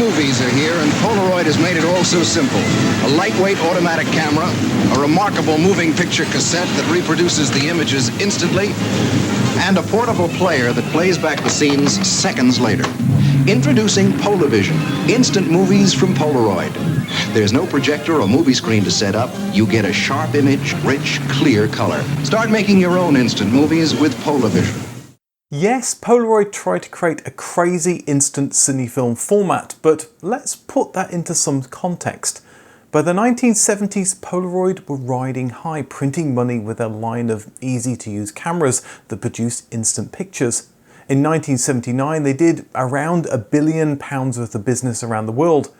movies are here, and Polaroid has made it all so simple. A lightweight automatic camera, a remarkable moving picture cassette that reproduces the images instantly, and a portable player that plays back the scenes seconds later. Introducing Polavision, instant movies from Polaroid. There's no projector or movie screen to set up. You get a sharp image, rich, clear color. Start making your own instant movies with Polavision. Yes, Polaroid tried to create a crazy instant cinefilm format, but let's put that into some context. By the 1970s, Polaroid were riding high, printing money with a line of easy-to-use cameras that produced instant pictures. In 1979, they did around £1 billion worth of business around the world.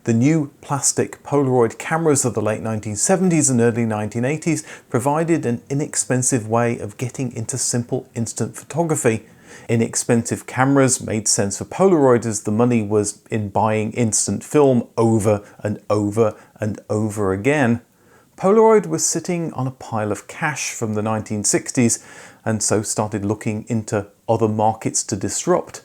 The new plastic Polaroid cameras of the late 1970s and early 1980s provided an inexpensive way of getting into simple instant photography. Inexpensive cameras made sense for Polaroid as the money was in buying instant film over and over and over again. Polaroid was sitting on a pile of cash from the 1960s and so started looking into other markets to disrupt.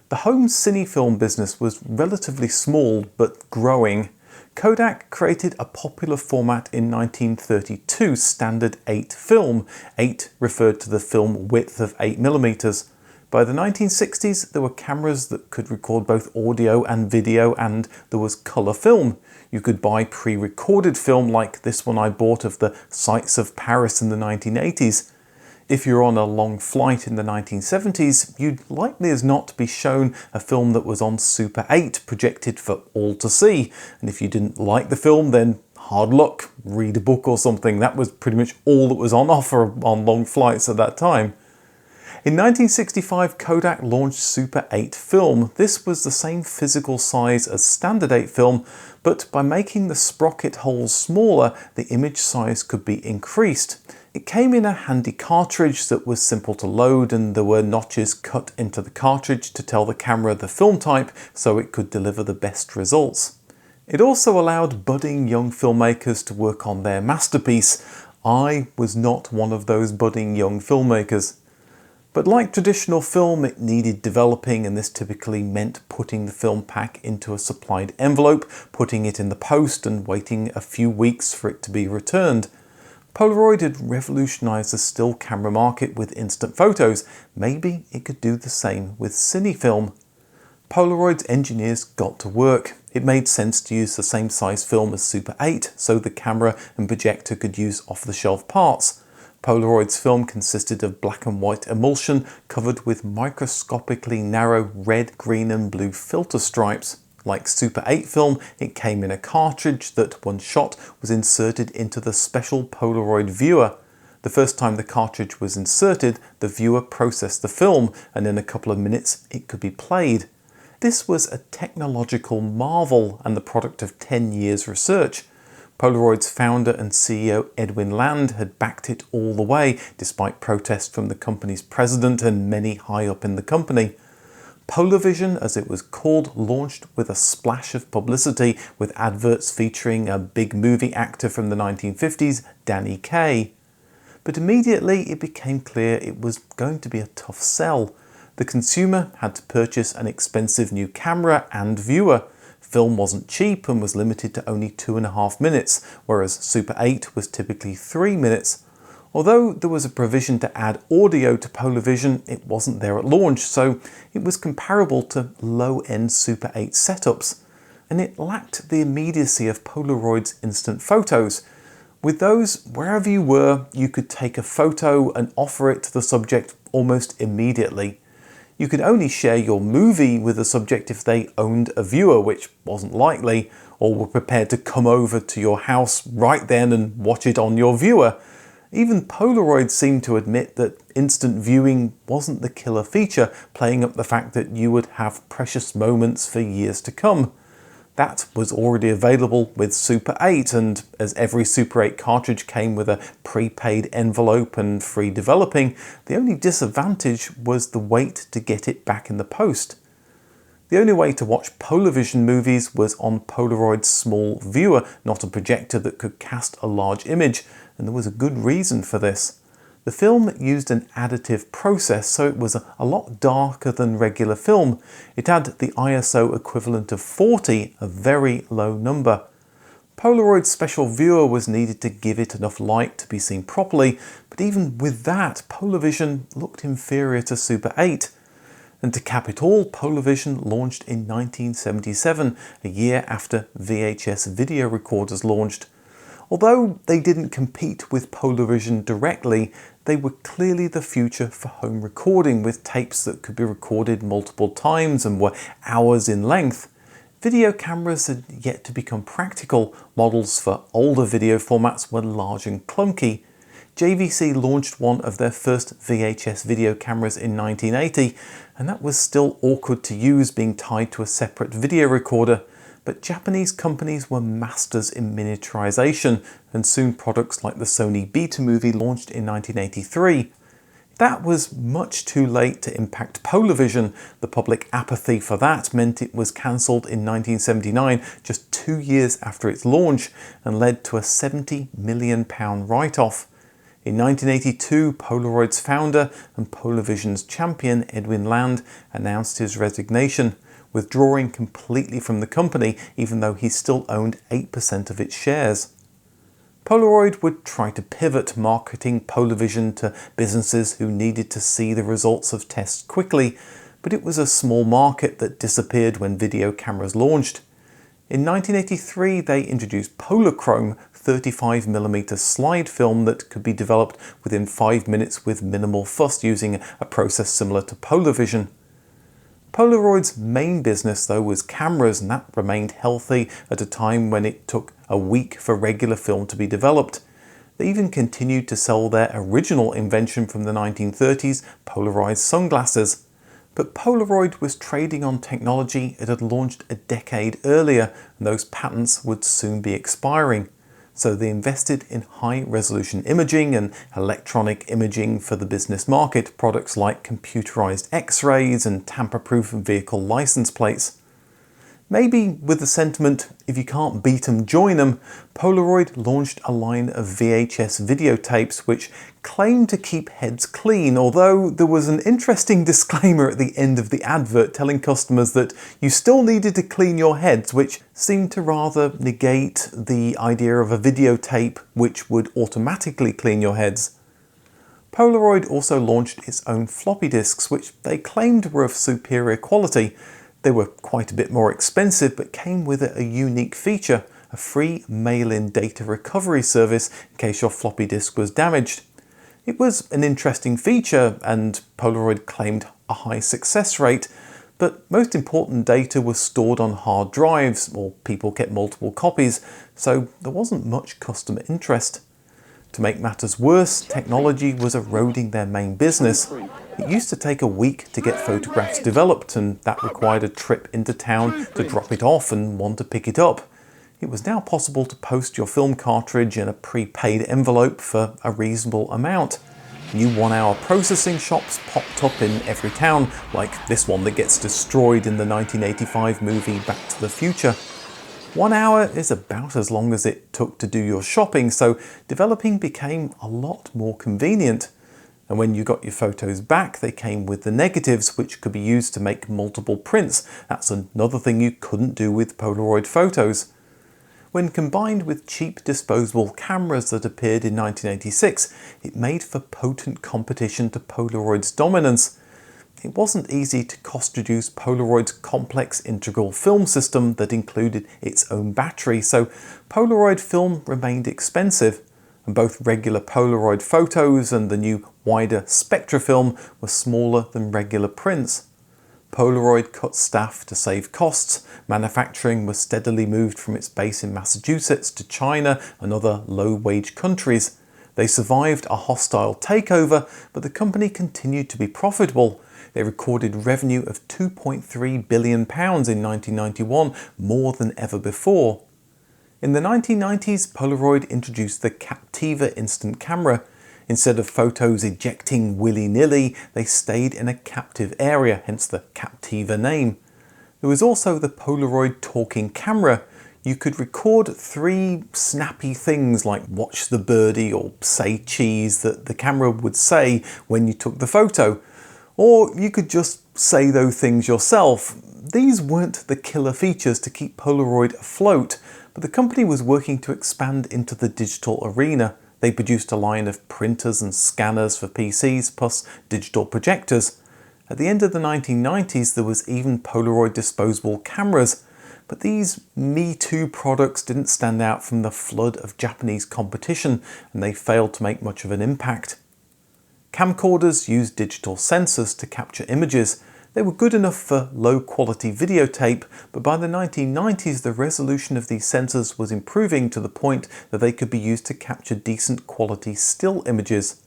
The home cinefilm business was relatively small but growing. Kodak created a popular format in 1932, standard 8 film. 8 referred to the film width of 8mm. By the 1960s, there were cameras that could record both audio and video, and there was colour film. You could buy pre-recorded film like this one I bought of the sights of Paris in the 1980s. If you're on a long flight in the 1970s, you'd likely as not be shown a film that was on Super 8, projected for all to see. And if you didn't like the film, then hard luck, read a book or something. That was pretty much all that was on offer on long flights at that time. In 1965, Kodak launched Super 8 film. This was the same physical size as standard 8 film, but by making the sprocket holes smaller, the image size could be increased. It came in a handy cartridge that was simple to load, and there were notches cut into the cartridge to tell the camera the film type so it could deliver the best results. It also allowed budding young filmmakers to work on their masterpiece. I was not one of those budding young filmmakers. But like traditional film, it needed developing, and this typically meant putting the film pack into a supplied envelope, putting it in the post and waiting a few weeks for it to be returned. Polaroid had revolutionized the still camera market with instant photos. Maybe it could do the same with cinefilm. Polaroid's engineers got to work. It made sense to use the same size film as Super 8, so the camera and projector could use off-the-shelf parts. Polaroid's film consisted of black and white emulsion covered with microscopically narrow red, green and blue filter stripes. Like Super 8 film, it came in a cartridge that, once shot, was inserted into the special Polaroid viewer. The first time the cartridge was inserted, the viewer processed the film, and in a couple of minutes it could be played. This was a technological marvel and the product of 10 years research. Polaroid's founder and CEO Edwin Land had backed it all the way, despite protests from the company's president and many high up in the company. Polavision, as it was called, launched with a splash of publicity, with adverts featuring a big movie actor from the 1950s, Danny Kaye. But immediately it became clear it was going to be a tough sell. The consumer had to purchase an expensive new camera and viewer. Film wasn't cheap and was limited to only 2.5 minutes, whereas Super 8 was typically 3 minutes. Although there was a provision to add audio to Polavision, it wasn't there at launch, so it was comparable to low-end Super 8 setups. And it lacked the immediacy of Polaroid's instant photos. With those, wherever you were, you could take a photo and offer it to the subject almost immediately. You could only share your movie with the subject if they owned a viewer, which wasn't likely, or were prepared to come over to your house right then and watch it on your viewer. Even Polaroid seemed to admit that instant viewing wasn't the killer feature, playing up the fact that you would have precious moments for years to come. That was already available with Super 8, and as every Super 8 cartridge came with a prepaid envelope and free developing, the only disadvantage was the wait to get it back in the post. The only way to watch Polavision movies was on Polaroid's small viewer, not a projector that could cast a large image, and there was a good reason for this. The film used an additive process, so it was a lot darker than regular film. It had the ISO equivalent of 40, a very low number. Polaroid's special viewer was needed to give it enough light to be seen properly, but even with that, Polavision looked inferior to Super 8. And to cap it all, Polavision launched in 1977, a year after VHS video recorders launched. Although they didn't compete with Polavision directly, they were clearly the future for home recording, with tapes that could be recorded multiple times and were hours in length. Video cameras had yet to become practical. Models for older video formats were large and clunky. JVC launched one of their first VHS video cameras in 1980, and that was still awkward to use, being tied to a separate video recorder. But Japanese companies were masters in miniaturization, and soon products like the Sony Betamovie launched in 1983. That was much too late to impact Polavision. The public apathy for that meant it was cancelled in 1979, just 2 years after its launch, and led to a £70 million write-off. In 1982, Polaroid's founder and Polavision's champion, Edwin Land, announced his resignation, withdrawing completely from the company, even though he still owned 8% of its shares. Polaroid would try to pivot, marketing Polavision to businesses who needed to see the results of tests quickly, but it was a small market that disappeared when video cameras launched. In 1983, they introduced Polarchrome, 35mm slide film that could be developed within 5 minutes with minimal fuss, using a process similar to Polavision. Polaroid's main business, though, was cameras, and that remained healthy at a time when it took a week for regular film to be developed. They even continued to sell their original invention from the 1930s, polarized sunglasses. But Polaroid was trading on technology it had launched a decade earlier, and those patents would soon be expiring. So they invested in high-resolution imaging and electronic imaging for the business market, products like computerized X-rays and tamper-proof vehicle license plates. Maybe with the sentiment, if you can't beat 'em, join 'em, Polaroid launched a line of VHS videotapes which claimed to keep heads clean, although there was an interesting disclaimer at the end of the advert telling customers that you still needed to clean your heads, which seemed to rather negate the idea of a videotape which would automatically clean your heads. Polaroid also launched its own floppy disks, which they claimed were of superior quality. They were quite a bit more expensive, but came with a unique feature, a free mail-in data recovery service in case your floppy disk was damaged. It was an interesting feature, and Polaroid claimed a high success rate, but most important, data was stored on hard drives, or people kept multiple copies, so there wasn't much customer interest. To make matters worse, technology was eroding their main business. It used to take a week to get photographs developed, and that required a trip into town to drop it off and one to pick it up. It was now possible to post your film cartridge in a prepaid envelope for a reasonable amount. New 1-hour processing shops popped up in every town, like this one that gets destroyed in the 1985 movie Back to the Future. 1 hour is about as long as it took to do your shopping, so developing became a lot more convenient. And when you got your photos back, they came with the negatives, which could be used to make multiple prints. That's another thing you couldn't do with Polaroid photos. When combined with cheap disposable cameras that appeared in 1986, it made for potent competition to Polaroid's dominance. It wasn't easy to cost-reduce Polaroid's complex integral film system that included its own battery, so Polaroid film remained expensive, and both regular Polaroid photos and the new wider Spectrafilm were smaller than regular prints. Polaroid cut staff to save costs. Manufacturing was steadily moved from its base in Massachusetts to China and other low-wage countries. They survived a hostile takeover, but the company continued to be profitable. They recorded revenue of £2.3 billion in 1991, more than ever before. In the 1990s, Polaroid introduced the Captiva instant camera. Instead of photos ejecting willy-nilly, they stayed in a captive area, hence the Captiva name. There was also the Polaroid talking camera. You could record 3 snappy things like watch the birdie or say cheese that the camera would say when you took the photo. Or you could just say those things yourself. These weren't the killer features to keep Polaroid afloat, but the company was working to expand into the digital arena. They produced a line of printers and scanners for PCs, plus digital projectors. At the end of the 1990s, there was even Polaroid disposable cameras. But these Me Too products didn't stand out from the flood of Japanese competition, and they failed to make much of an impact. Camcorders used digital sensors to capture images. They were good enough for low-quality videotape, but by the 1990s the resolution of these sensors was improving to the point that they could be used to capture decent quality still images.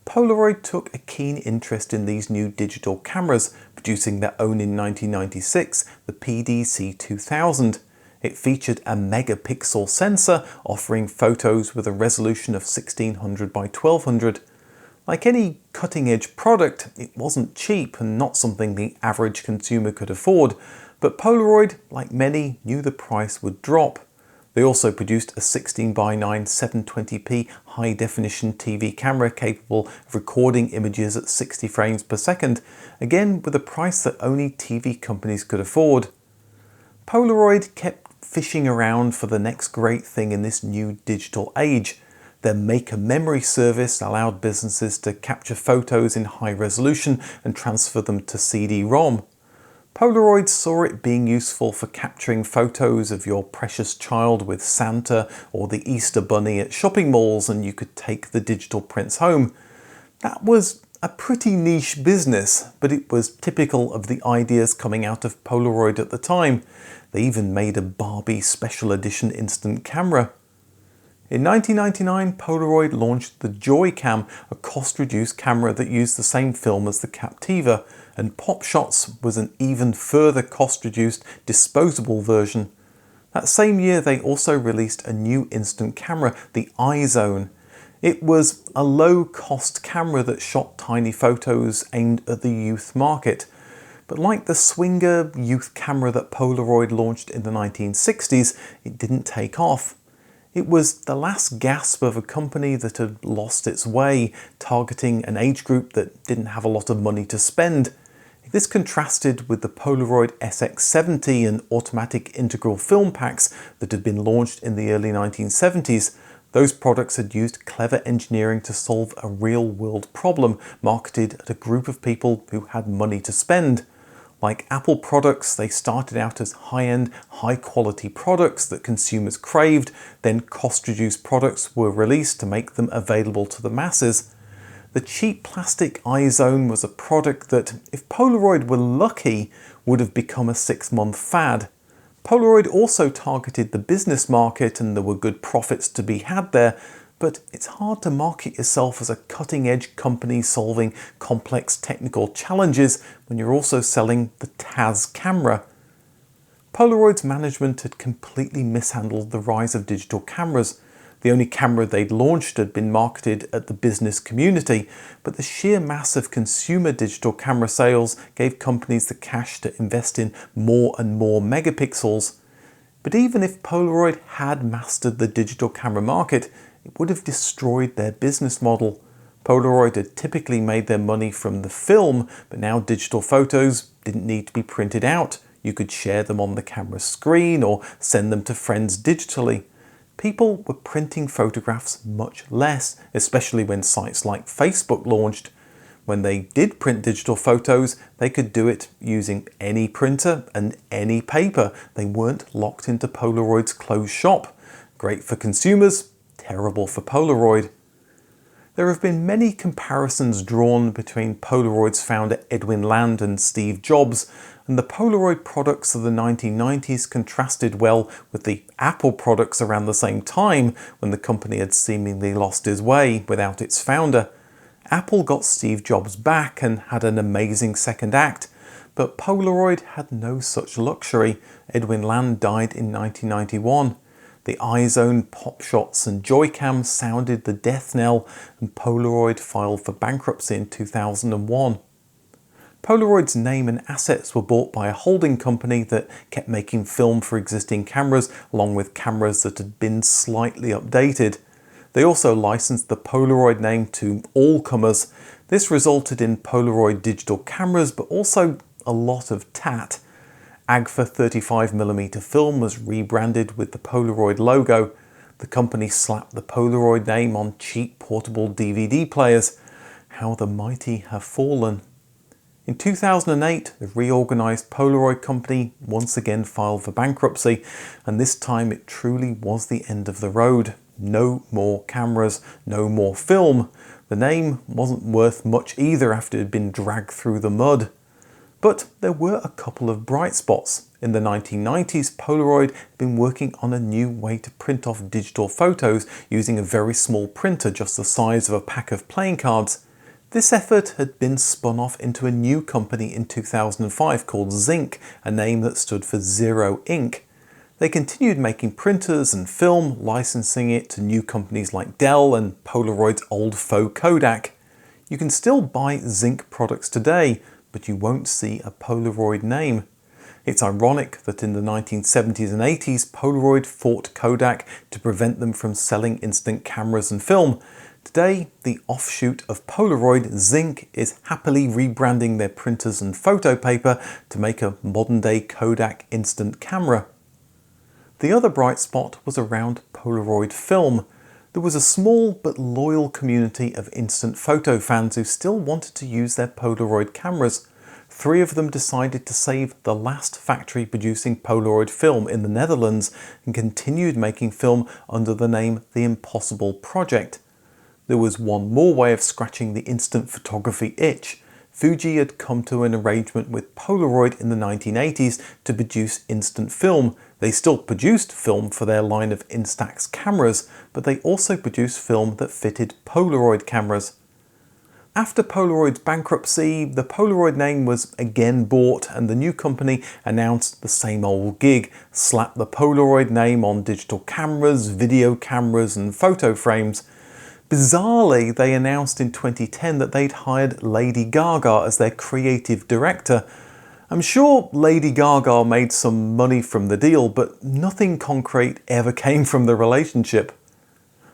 Polaroid took a keen interest in these new digital cameras, producing their own in 1996, the PDC-2000. It featured a megapixel sensor, offering photos with a resolution of 1600 by 1200. Like any cutting-edge product, it wasn't cheap and not something the average consumer could afford, but Polaroid, like many, knew the price would drop. They also produced a 16 by 9 720p high-definition TV camera capable of recording images at 60 frames per second, again with a price that only TV companies could afford. Polaroid kept fishing around for the next great thing in this new digital age. Their Make a Memory service allowed businesses to capture photos in high resolution and transfer them to CD-ROM. Polaroid saw it being useful for capturing photos of your precious child with Santa or the Easter Bunny at shopping malls, and you could take the digital prints home. That was a pretty niche business, but it was typical of the ideas coming out of Polaroid at the time. They even made a Barbie special edition instant camera. In 1999, Polaroid launched the Joycam, a cost-reduced camera that used the same film as the Captiva, and Pop Shots was an even further cost-reduced, disposable version. That same year, they also released a new instant camera, the iZone. It was a low-cost camera that shot tiny photos aimed at the youth market. But like the Swinger youth camera that Polaroid launched in the 1960s, it didn't take off. It was the last gasp of a company that had lost its way, targeting an age group that didn't have a lot of money to spend. This contrasted with the Polaroid SX70 and automatic integral film packs that had been launched in the early 1970s. Those products had used clever engineering to solve a real-world problem, marketed at a group of people who had money to spend. Like Apple products, they started out as high-end, high-quality products that consumers craved, then cost-reduced products were released to make them available to the masses. The cheap plastic iZone was a product that, if Polaroid were lucky, would have become a 6-month fad. Polaroid also targeted the business market and there were good profits to be had there, but it's hard to market yourself as a cutting-edge company solving complex technical challenges when you're also selling the Taz camera. Polaroid's management had completely mishandled the rise of digital cameras. The only camera they'd launched had been marketed at the business community, but the sheer mass of consumer digital camera sales gave companies the cash to invest in more and more megapixels. But even if Polaroid had mastered the digital camera market, it would have destroyed their business model. Polaroid had typically made their money from the film, but now digital photos didn't need to be printed out. You could share them on the camera screen or send them to friends digitally. People were printing photographs much less, especially when sites like Facebook launched. When they did print digital photos, they could do it using any printer and any paper. They weren't locked into Polaroid's closed shop. Great for consumers, terrible for Polaroid. There have been many comparisons drawn between Polaroid's founder Edwin Land and Steve Jobs, and the Polaroid products of the 1990s contrasted well with the Apple products around the same time when the company had seemingly lost its way without its founder. Apple got Steve Jobs back and had an amazing second act, but Polaroid had no such luxury. Edwin Land died in 1991. The iZone, Pop Shots and Joycam sounded the death knell, and Polaroid filed for bankruptcy in 2001. Polaroid's name and assets were bought by a holding company that kept making film for existing cameras, along with cameras that had been slightly updated. They also licensed the Polaroid name to all comers. This resulted in Polaroid digital cameras, but also a lot of tat. Agfa 35mm film was rebranded with the Polaroid logo. The company slapped the Polaroid name on cheap portable DVD players. How the mighty have fallen. In 2008, the reorganized Polaroid company once again filed for bankruptcy, and this time it truly was the end of the road. No more cameras, no more film. The name wasn't worth much either after it had been dragged through the mud. But there were a couple of bright spots. In the 1990s, Polaroid had been working on a new way to print off digital photos using a very small printer just the size of a pack of playing cards. This effort had been spun off into a new company in 2005 called Zinc, a name that stood for Zero Ink. They continued making printers and film, licensing it to new companies like Dell and Polaroid's old faux Kodak. You can still buy Zinc products today, but you won't see a Polaroid name. It's ironic that in the 1970s and 80s, Polaroid fought Kodak to prevent them from selling instant cameras and film. Today, the offshoot of Polaroid, Zinc, is happily rebranding their printers and photo paper to make a modern-day Kodak instant camera. The other bright spot was around Polaroid film. There was a small but loyal community of instant photo fans who still wanted to use their Polaroid cameras. 3 of them decided to save the last factory producing Polaroid film in the Netherlands and continued making film under the name The Impossible Project. There was one more way of scratching the instant photography itch. Fuji had come to an arrangement with Polaroid in the 1980s to produce instant film. They still produced film for their line of Instax cameras, but they also produced film that fitted Polaroid cameras. After Polaroid's bankruptcy, the Polaroid name was again bought and the new company announced the same old gig, slap the Polaroid name on digital cameras, video cameras and photo frames. Bizarrely, they announced in 2010 that they'd hired Lady Gaga as their creative director. I'm sure Lady Gaga made some money from the deal, but nothing concrete ever came from the relationship.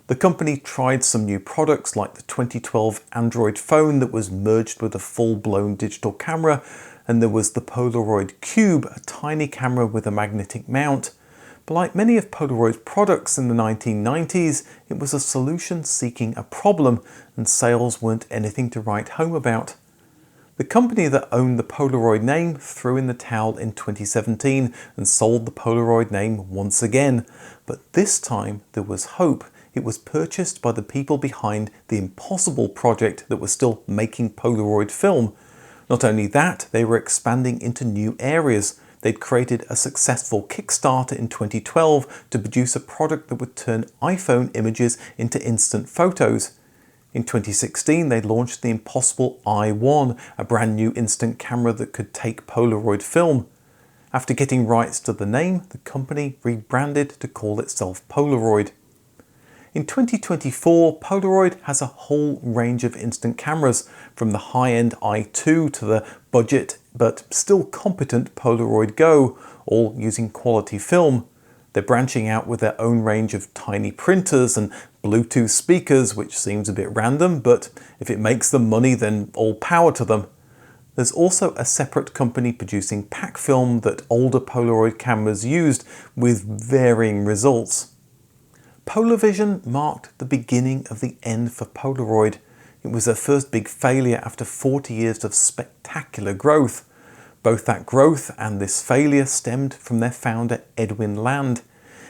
The company tried some new products like the 2012 Android phone that was merged with a full-blown digital camera, and there was the Polaroid Cube, a tiny camera with a magnetic mount. But like many of Polaroid's products in the 1990s, it was a solution seeking a problem, and sales weren't anything to write home about. The company that owned the Polaroid name threw in the towel in 2017 and sold the Polaroid name once again. But this time there was hope. It was purchased by the people behind the Impossible Project that was still making Polaroid film. Not only that, they were expanding into new areas. They'd created a successful Kickstarter in 2012 to produce a product that would turn iPhone images into instant photos. In 2016, they launched the Impossible i1, a brand new instant camera that could take Polaroid film. After getting rights to the name, the company rebranded to call itself Polaroid. In 2024, Polaroid has a whole range of instant cameras, from the high-end i2 to the budget but still competent Polaroid Go, all using quality film. They're branching out with their own range of tiny printers and Bluetooth speakers, which seems a bit random, but if it makes them money, then all power to them. There's also a separate company producing pack film that older Polaroid cameras used, with varying results. Polavision marked the beginning of the end for Polaroid. It was their first big failure after 40 years of spectacular growth. Both that growth and this failure stemmed from their founder Edwin Land.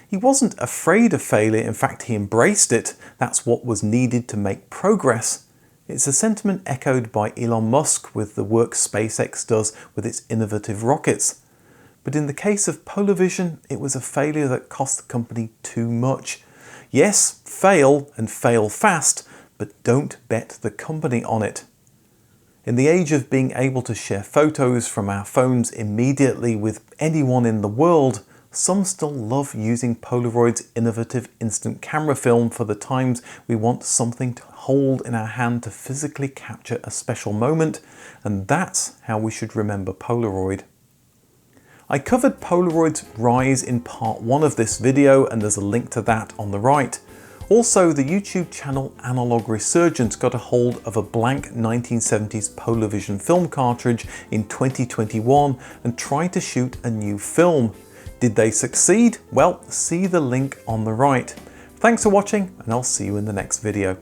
He wasn't afraid of failure, in fact he embraced it. That's what was needed to make progress. It's a sentiment echoed by Elon Musk with the work SpaceX does with its innovative rockets. But in the case of Polavision, it was a failure that cost the company too much. Yes, fail and fail fast, but don't bet the company on it. In the age of being able to share photos from our phones immediately with anyone in the world, some still love using Polaroid's innovative instant camera film for the times we want something to hold in our hand to physically capture a special moment, and that's how we should remember Polaroid. I covered Polaroid's rise in part 1 of this video, and there's a link to that on the right. Also, the YouTube channel Analog Resurgence got a hold of a blank 1970s Polavision film cartridge in 2021 and tried to shoot a new film. Did they succeed? Well, see the link on the right. Thanks for watching, and I'll see you in the next video.